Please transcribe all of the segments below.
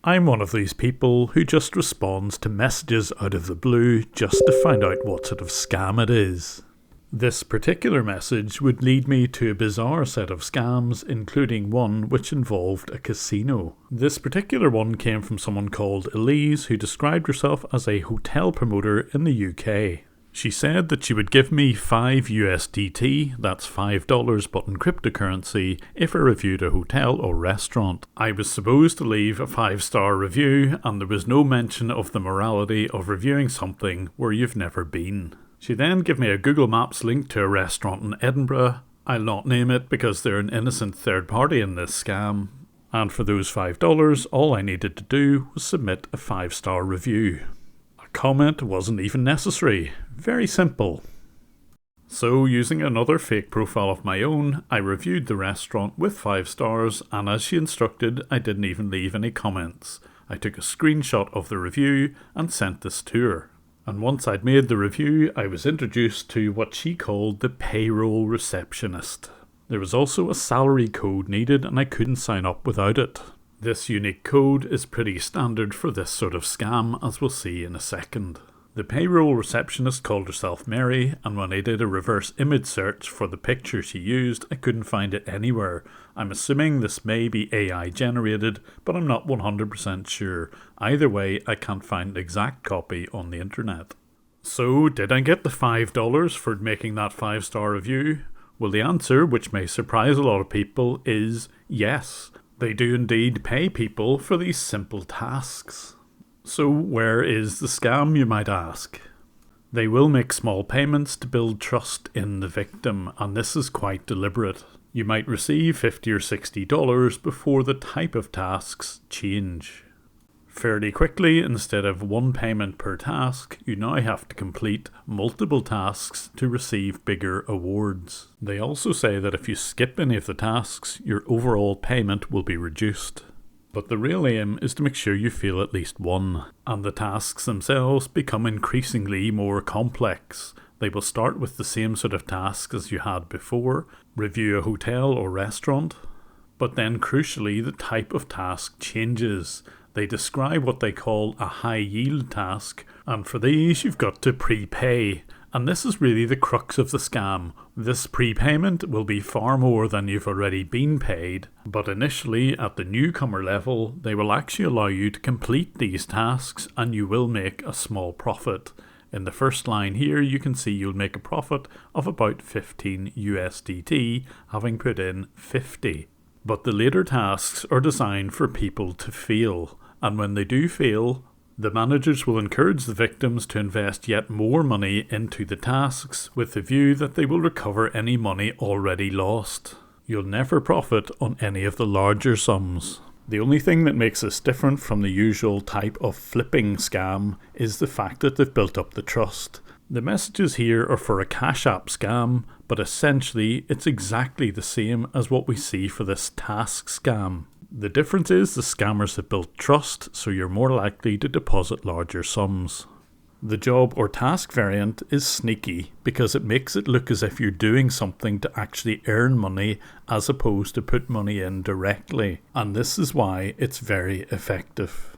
I'm one of these people who just responds to messages out of the blue just to find out what sort of scam it is. This particular message would lead me to a bizarre set of scams, including one which involved a casino. This particular one came from someone called Elise, who described herself as a hotel promoter in the UK. She said that she would give me 5 USDT, that's $5 but in cryptocurrency, if I reviewed a hotel or restaurant. I was supposed to leave a 5-star review, and there was no mention of the morality of reviewing something where you've never been. She then gave me a Google Maps link to a restaurant in Edinburgh. I'll not name it because they're an innocent third party in this scam. And for those $5, all I needed to do was submit a 5-star review. A comment wasn't even necessary. Very simple. So, using another fake profile of my own, I reviewed the restaurant with 5 stars, and as she instructed, I didn't even leave any comments. I took a screenshot of the review and sent this to her. And once I'd made the review, I was introduced to what she called the payroll receptionist. There was also a salary code needed, and I couldn't sign up without it. This unique code is pretty standard for this sort of scam, as we'll see in a second. The payroll receptionist called herself Mary, and when I did a reverse image search for the picture she used, I couldn't find it anywhere. I'm assuming this may be AI generated, but I'm not 100% sure. Either way, I can't find an exact copy on the internet. So, did I get the $5 for making that 5-star review? Well, the answer, which may surprise a lot of people, is yes. They do indeed pay people for these simple tasks. So where is the scam, you might ask? They will make small payments to build trust in the victim, and this is quite deliberate. You might receive $50 or $60 before the type of tasks change. Fairly quickly, instead of one payment per task, you now have to complete multiple tasks to receive bigger awards. They also say that if you skip any of the tasks, your overall payment will be reduced. But the real aim is to make sure you fail at least one, and the tasks themselves become increasingly more complex. They will start with the same sort of tasks as you had before, review a hotel or restaurant, but then crucially the type of task changes. They describe what they call a high yield task, and for these you've got to prepay. And this is really the crux of the scam. This prepayment will be far more than you've already been paid, but initially at the newcomer level, they will actually allow you to complete these tasks and you will make a small profit. In the first line here, you can see you'll make a profit of about 15 USDT, having put in 50. But the later tasks are designed for people to fail, and when they do fail, the managers will encourage the victims to invest yet more money into the tasks with the view that they will recover any money already lost. You'll never profit on any of the larger sums. The only thing that makes this different from the usual type of flipping scam is the fact that they've built up the trust. The messages here are for a Cash App scam, but essentially it's exactly the same as what we see for this task scam. The difference is the scammers have built trust, so you're more likely to deposit larger sums. The job or task variant is sneaky because it makes it look as if you're doing something to actually earn money as opposed to put money in directly, and this is why it's very effective.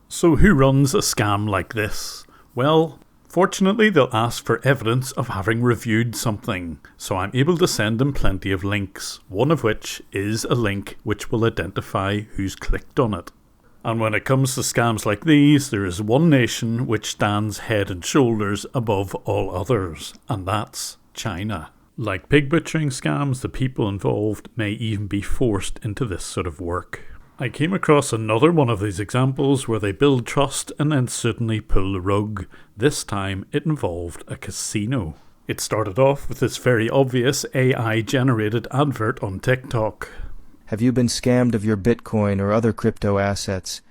So who runs a scam like this? Well, fortunately they'll ask for evidence of having reviewed something, so I'm able to send them plenty of links, one of which is a link which will identify who's clicked on it. And when it comes to scams like these, there is one nation which stands head and shoulders above all others, and that's China. Like pig butchering scams, the people involved may even be forced into this sort of work. I came across another one of these examples where they build trust and then suddenly pull the rug. This time it involved a casino. It started off with this very obvious AI-generated advert on TikTok. Have you been scammed of your Bitcoin or other crypto assets?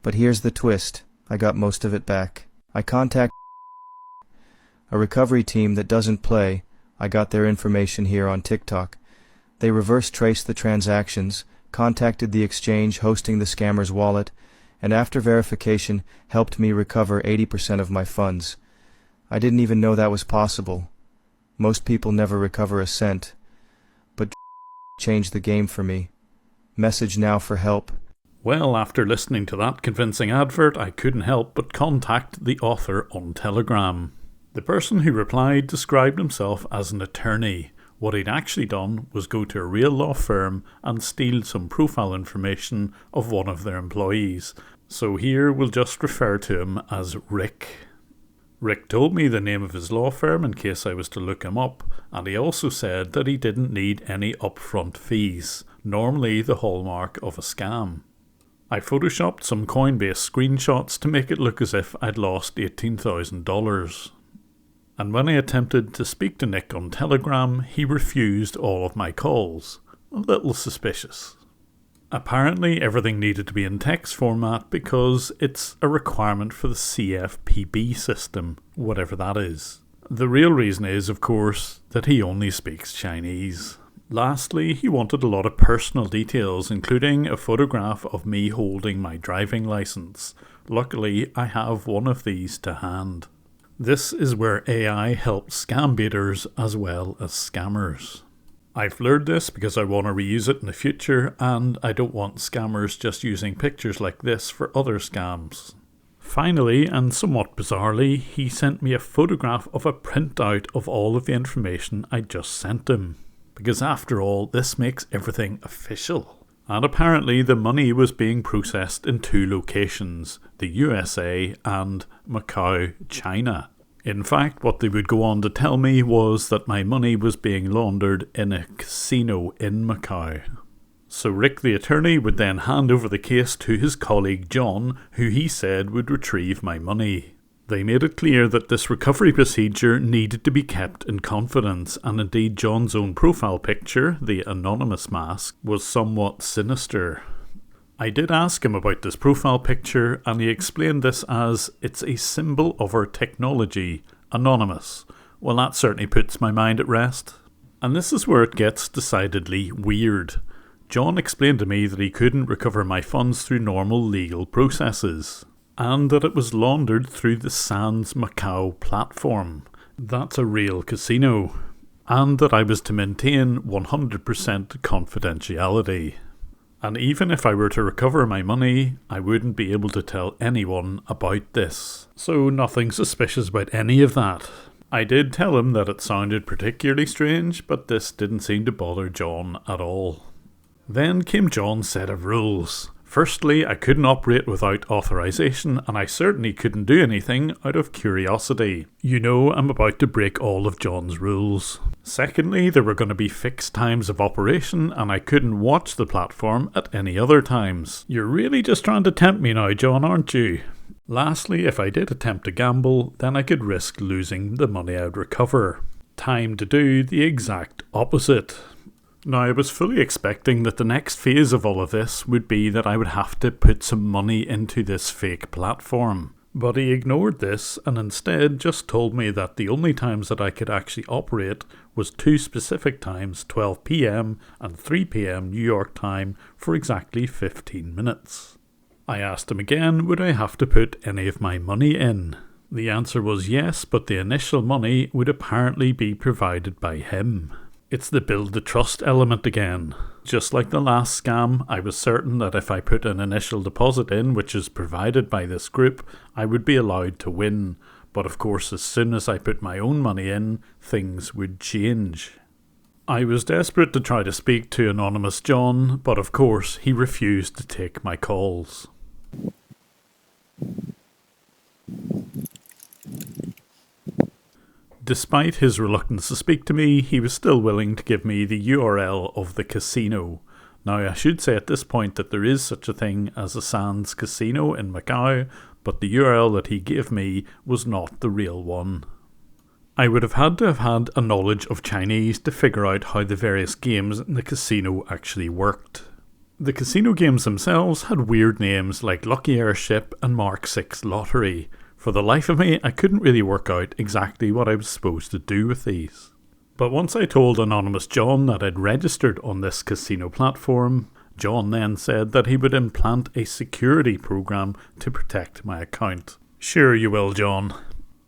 But here's the twist. I got most of it back. I contacted a recovery team that doesn't play. I got their information here on TikTok. They reverse traced the transactions, contacted the exchange hosting the scammer's wallet, and after verification helped me recover 80% of my funds. I didn't even know that was possible. Most people never recover a cent. But changed the game for me. Message now for help. Well, after listening to that convincing advert, I couldn't help but contact the author on Telegram. The person who replied described himself as an attorney. What he'd actually done was go to a real law firm and steal some profile information of one of their employees. So here we'll just refer to him as Rick. Rick told me the name of his law firm in case I was to look him up, and he also said that he didn't need any upfront fees, normally the hallmark of a scam. I photoshopped some Coinbase screenshots to make it look as if I'd lost $18,000. And when I attempted to speak to Nick on Telegram, he refused all of my calls. A little suspicious. Apparently everything needed to be in text format because it's a requirement for the CFPB system, whatever that is. The real reason is, of course, that he only speaks Chinese. Lastly, he wanted a lot of personal details, including a photograph of me holding my driving license. Luckily, I have one of these to hand. This is where AI helps scam baiters as well as scammers. I've blurred this because I want to reuse it in the future, and I don't want scammers just using pictures like this for other scams. Finally, and somewhat bizarrely, he sent me a photograph of a printout of all of the information I just sent him. Because after all, this makes everything official. And apparently the money was being processed in 2 locations, the USA and Macau, China. In fact, what they would go on to tell me was that my money was being laundered in a casino in Macau. So Rick the attorney would then hand over the case to his colleague John, who he said would retrieve my money. They made it clear that this recovery procedure needed to be kept in confidence, and indeed John's own profile picture, the anonymous mask, was somewhat sinister. I did ask him about this profile picture, and he explained this as, it's a symbol of our technology, anonymous. Well, that certainly puts my mind at rest. And this is where it gets decidedly weird. John explained to me that he couldn't recover my funds through normal legal processes, and that it was laundered through the Sands Macau platform. That's a real casino. And that I was to maintain 100% confidentiality. And even if I were to recover my money, I wouldn't be able to tell anyone about this. So nothing suspicious about any of that. I did tell him that it sounded particularly strange, but this didn't seem to bother John at all. Then came John's set of rules. Firstly, I couldn't operate without authorization, and I certainly couldn't do anything out of curiosity. You know, I'm about to break all of John's rules. Secondly, there were going to be fixed times of operation, and I couldn't watch the platform at any other times. You're really just trying to tempt me now, John, aren't you? Lastly, if I did attempt to gamble, then I could risk losing the money I'd recover. Time to do the exact opposite. Now, I was fully expecting that the next phase of all of this would be that I would have to put some money into this fake platform. But he ignored this and instead just told me that the only times that I could actually operate was 2 specific times, 12 PM and 3 PM New York time, for exactly 15 minutes. I asked him again, would I have to put any of my money in? The answer was yes, but the initial money would apparently be provided by him. It's the build the trust element again. Just like the last scam, I was certain that if I put an initial deposit in, which is provided by this group, I would be allowed to win. But of course, as soon as I put my own money in, things would change. I was desperate to try to speak to Anonymous John, but of course, he refused to take my calls. Despite his reluctance to speak to me, he was still willing to give me the URL of the casino. Now, I should say at this point that there is such a thing as a Sands Casino in Macau, but the URL that he gave me was not the real one. I would have had to have had a knowledge of Chinese to figure out how the various games in the casino actually worked. The casino games themselves had weird names like Lucky Airship and Mark 6 Lottery. For the life of me, I couldn't really work out exactly what I was supposed to do with these. But once I told Anonymous John that I'd registered on this casino platform, John then said that he would implant a security program to protect my account. Sure you will, John.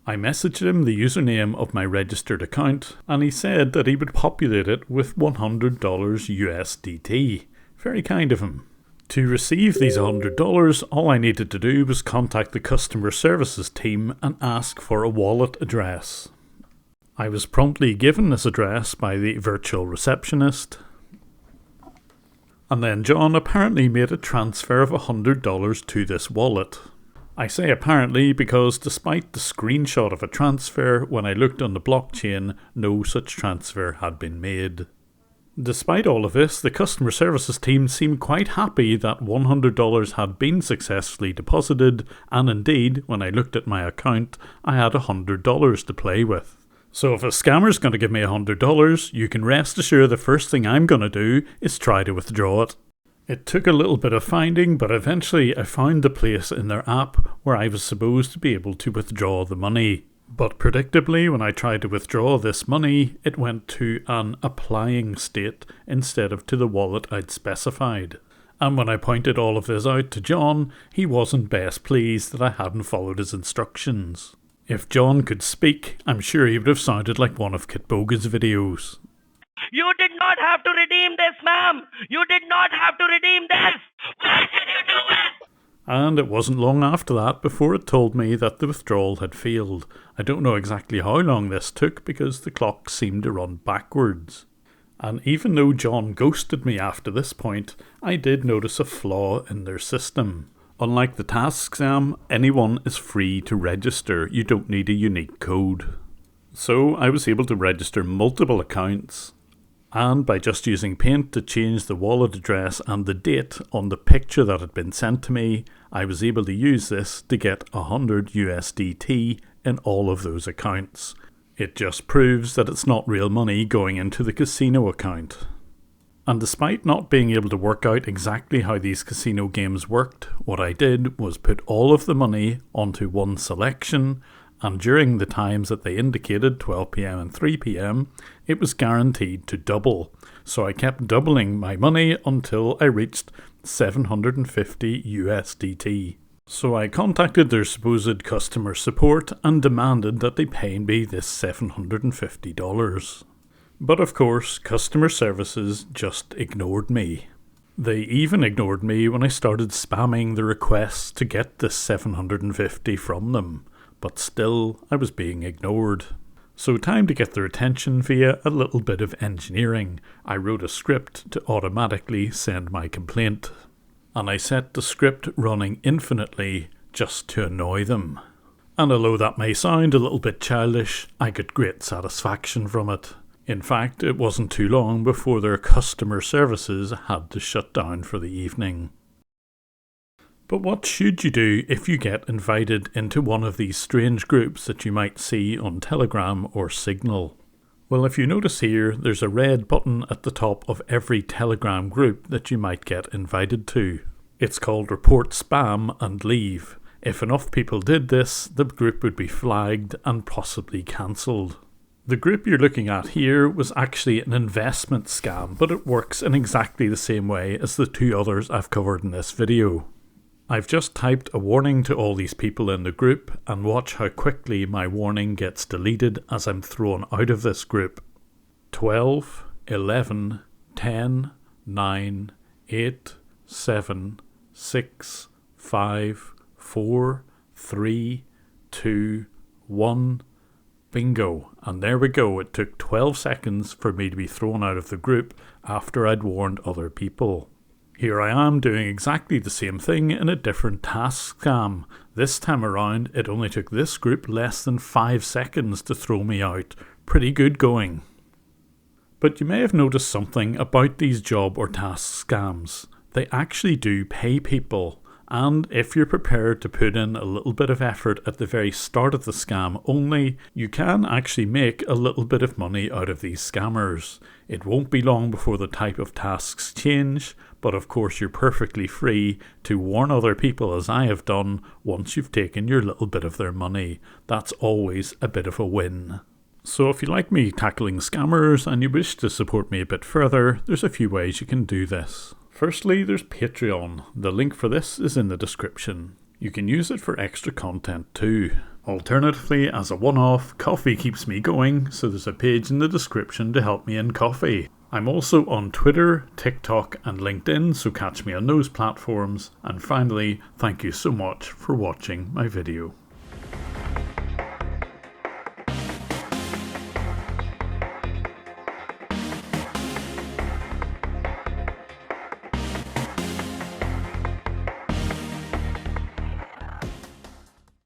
I messaged him the username of my registered account, and he said that he would populate it with $100 USDT. Very kind of him. To receive these $100, all I needed to do was contact the customer services team and ask for a wallet address. I was promptly given this address by the virtual receptionist, and then John apparently made a transfer of $100 to this wallet. I say apparently because despite the screenshot of a transfer, when I looked on the blockchain, no such transfer had been made. Despite all of this, the customer services team seemed quite happy that $100 had been successfully deposited, and indeed, when I looked at my account, I had $100 to play with. So if a scammer's going to give me $100, you can rest assured the first thing I'm going to do is try to withdraw it. It took a little bit of finding, but eventually I found the place in their app where I was supposed to be able to withdraw the money. But predictably, when I tried to withdraw this money, it went to an applying state instead of to the wallet I'd specified. And when I pointed all of this out to John, he wasn't best pleased that I hadn't followed his instructions. If John could speak, I'm sure he would have sounded like one of Kit Boga's videos. You did not have to redeem this, ma'am! You did not have to redeem this! Why did you do it? And it wasn't long after that before it told me that the withdrawal had failed. I don't know exactly how long this took because the clock seemed to run backwards. And even though John ghosted me after this point, I did notice a flaw in their system. Unlike the task scam, anyone is free to register. You don't need a unique code. So I was able to register multiple accounts, and by just using Paint to change the wallet address and the date on the picture that had been sent to me, I was able to use this to get 100 USDT in all of those accounts. It just proves that it's not real money going into the casino account. And despite not being able to work out exactly how these casino games worked, what I did was put all of the money onto one selection, and during the times that they indicated, 12 PM and 3 PM, it was guaranteed to double. So I kept doubling my money until I reached 750 USDT. So I contacted their supposed customer support and demanded that they pay me this $750. But of course, customer services just ignored me. They even ignored me when I started spamming the requests to get this 750 from them. But still, I was being ignored. So time to get their attention via a little bit of engineering. I wrote a script to automatically send my complaint. And I set the script running infinitely just to annoy them. And although that may sound a little bit childish, I got great satisfaction from it. In fact, it wasn't too long before their customer services had to shut down for the evening. But what should you do if you get invited into one of these strange groups that you might see on Telegram or Signal? Well, if you notice here, there's a red button at the top of every Telegram group that you might get invited to. It's called Report Spam and Leave. If enough people did this, the group would be flagged and possibly cancelled. The group you're looking at here was actually an investment scam, but it works in exactly the same way as the two others I've covered in this video. I've just typed a warning to all these people in the group, and watch how quickly my warning gets deleted as I'm thrown out of this group. 12, 11, 10, 9, 8, 7, 6, 5, 4, 3, 2, 1... Bingo. And there we go. It took 12 seconds for me to be thrown out of the group after I'd warned other people. Here I am doing exactly the same thing in a different task scam. This time around, it only took this group less than 5 seconds to throw me out. Pretty good going. But you may have noticed something about these job or task scams. They actually do pay people. And if you're prepared to put in a little bit of effort at the very start of the scam only, you can actually make a little bit of money out of these scammers. It won't be long before the type of tasks change, but of course you're perfectly free to warn other people, as I have done, once you've taken your little bit of their money. That's always a bit of a win. So if you like me tackling scammers and you wish to support me a bit further, there's a few ways you can do this. Firstly, there's Patreon. The link for this is in the description. You can use it for extra content too. Alternatively, as a one-off, coffee keeps me going, so there's a page in the description to help me in coffee. I'm also on Twitter, TikTok and LinkedIn, so catch me on those platforms. And finally, thank you so much for watching my video.